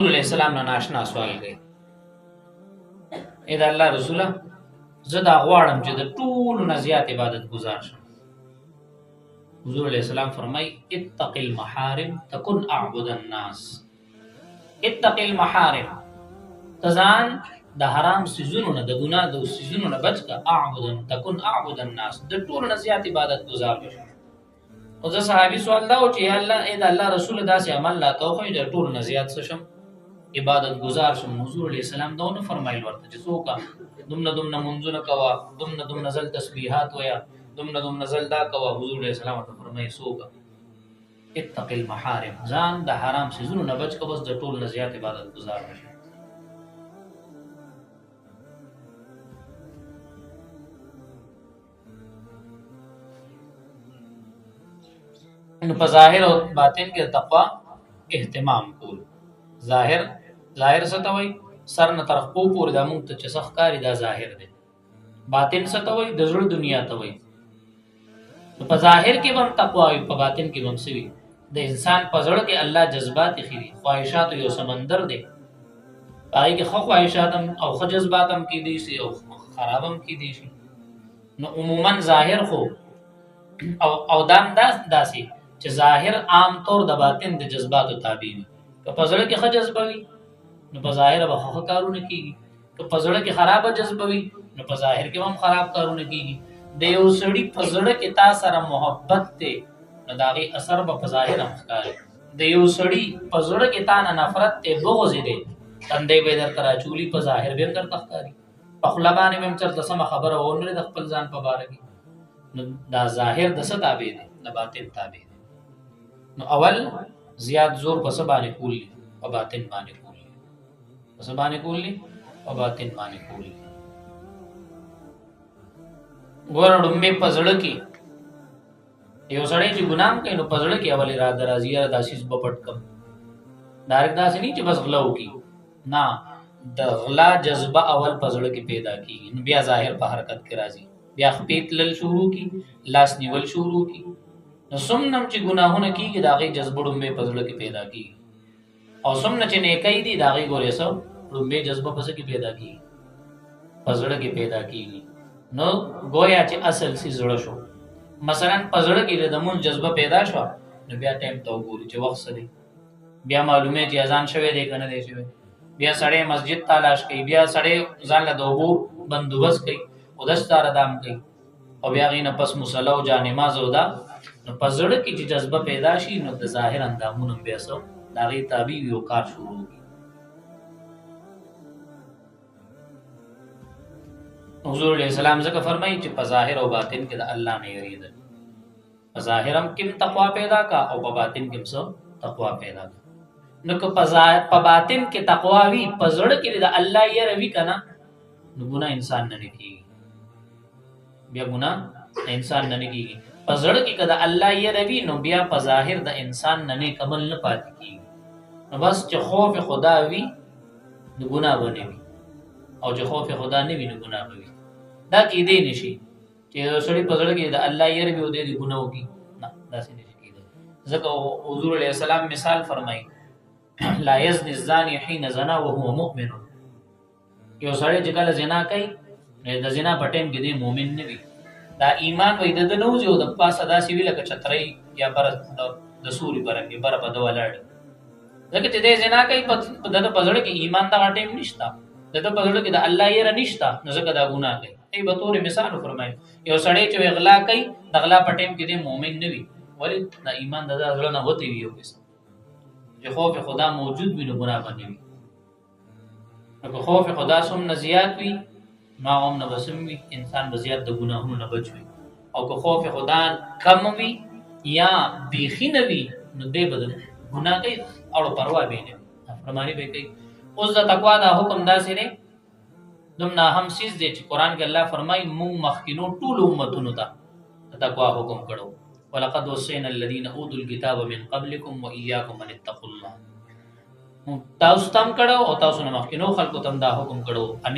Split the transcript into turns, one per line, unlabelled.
علیہ السلام نه ناشنا سوال کوي اې د الله رسوله زه دا غواړم چې د ټولو نه زیات عبادت گزار شم. حضور علیہ السلام فرمای اتق المحارم تكن اعبد الناس. اتق المحارم تزان د حرام سيزونو نه د ګناه د سيزونو نه بچ کا اعبد تكن اعبد الناس د ټولو نه زیات عبادت گزار شم. او زه صحابي سوال دا و چې یا الله اې د الله رسول داسې عمل لا توخی د ټولو نه زیات شم عبادت گزار شم. حضور علیہ السلام دا نه فرمایل ورته چې څوک دومره منځونه کوا دومره نزل تسبیحات ویا دومره نزل دا کوا. حضور علیہ السلام ته فرمایي څوک اتق المحارم ځان د حرام سيزونو نه بچ کا بس د ټولو نه زیات عبادت گزار شم. نو په ظاهر او باطن کې تقوا اهتمام کول. ظاهر ستوي سر نه تر خپو پورې د مونږ ته چې سخ کاری دا ظاهر دی. باطن ستوي د زړه دنیا ته وي. نو په ظاهر کې هم تقوا وي په باطن کې هم سوي. د انسان په زړه کې الله جذبات خېری خواهشات یو سمندر دی. پای کې خو خواهشات هم او خو جذبات هم کې دي سي او خراب هم کې دي شي. نو عموما ظاهر خو او دام داسي چې ظاهر عام طور د باطن د جذباتو تابع وي. که په زړه کې ښه جذبه وي نو په ظاهر به ښه کارونه کېږي. که په زړه کې خرابه جذبه وي نو په ظاهر کې هم خراب کارونه کېږي. د یو سړي په زړه کې تا سره محبت دی نو د هغې اثر به په ظاهر هم ښکاري. د یو سړي په زړه کې تا نه نفرت دی بغض دی تندی به یې درته راچولي په ظاهر به هم درته ښکاري. په خوله باندې به هم چېرته سمه خبره ونه د خپل ځان په باره کې. نو دا ظاهر د څه تابع دی؟ د باطن تابع دی. نو اول زیات زور په څه باندې کولی؟ په باطن باندې کولی. په څه باندې کولی؟ په باطن باندې کولی. ګوره ډومبې په زړه کې یو سړی چې ګناه کوي نو په زړه کې اول اراده راځي یاره دا څیز به پټ کړم. ډایرکټ داسې نه چې بس غلا وکړي. نه، د غلا جذبه اول په زړه کې پیدا کېږي نو بیا ظاهر په حرکت کې راځي. بیا خپې تلل شروع کړي لاس نیول شروع کړي. نو څومره چې ګناهونه کېږي د هغې جذبه ډومبې په زړه کې پیدا کېږي. او څومره چې نیکۍ دي د هغې ګورې څه ډومبې جذبه په څه کې پیدا کېږي؟ په زړه کې پیدا کېږي. نو گویا چې اصل سي زړه شو. مثلا په زړه کې د مونځ جذبه پیدا شوه نو بیا ټایم ته وګوري چې وخت څه دی. بیا معلومې چې اذان شوی دی که نه دی شوی. بیا سړی مسجد تلاش کوي. بیا سړی ځان له د اوبو بندوبست کوي اودس ته ردام کوي او بیا هغې نه پس مصله او جانماز او دا. نو په زړه کې چې جذبه پیدا شي نو د ظاهر اندامونه هم بیا څه د هغې تابع وي او کار شروع کړي. حضور علیہ السلام ځکه فرمایي چې په ظاهر او باطن کې د الله نه یریدل. په ظاهر هم کې تقوا پیدا کا او په باطن کې هم څه تقوا پیدا کا. نو که په باطن کې تقوا وي په زړه کې د الله یره وي که نه نو ګناه انسان نه کېږي. بیا ګناه انسان نه کېږي. په زړه کې که د الله یره وي نو بیا په ظاهر د انسان نه نیک عمل نه پاتې کېږي. نو بس چې خوف خدا وي نو ګناه به نه وي او چې خوف خدا نه وي نو ګناه به وي. دا کېدی نه شي چې یو سړي په زړه کې د الله یره وي او دی ګناه وکړي. نه، داسې نه شي کېدی. ځکه حضور علیه السلام مثال فرمایي لا یزني الزاني حين زنا وهو مؤمن. یو سړی چې کله زنا کوي د زنا په ټایم کې دی مؤمن نه وي. دا ایمان وای د نه وځي او د پاسه داسې وي لکه چترۍ یا بره د سوري بره کې بره به د ولاړ. ځکه چې دی زنا کوي په د په زړه کې ایمان دغه ټایم نشته. د ده په زړه کې د الله یره نشته نو ځکه دا ګناه کوي. ای به طور مثال وفرمایي یو سړی چې غلا کوي د غلا په ټایم کې دی مؤمن نه وي. ولې؟ دا ایمان د ده زړه نه وتی وي یو قسم. چې خوف خدا موجود وي نو ګناه به نه وي. نو که خوف خدا څومره زیات وي نو هم نه بسم وي انسان به زیات د ګناهونو نه بچ وي. او که خوف خدا کم وي یا بیخي نه وي نو دی به د ګناه کوي او پروا به نه وي فرماني به کوي. اوس د تقوا دا حکم داسې دی دومره هم سیز دی چې قرآن کې الله فرمایي مونږ مخکینو ټولو امتونو ته د تقوا حکم کړو. ولقد وصينا الذين اوتوا الكتاب من قبلكم واياكم ان اتقوا الله. تاسو تم کړو او تاسو نه مخکینو خلکو تم دا حکم کړو ان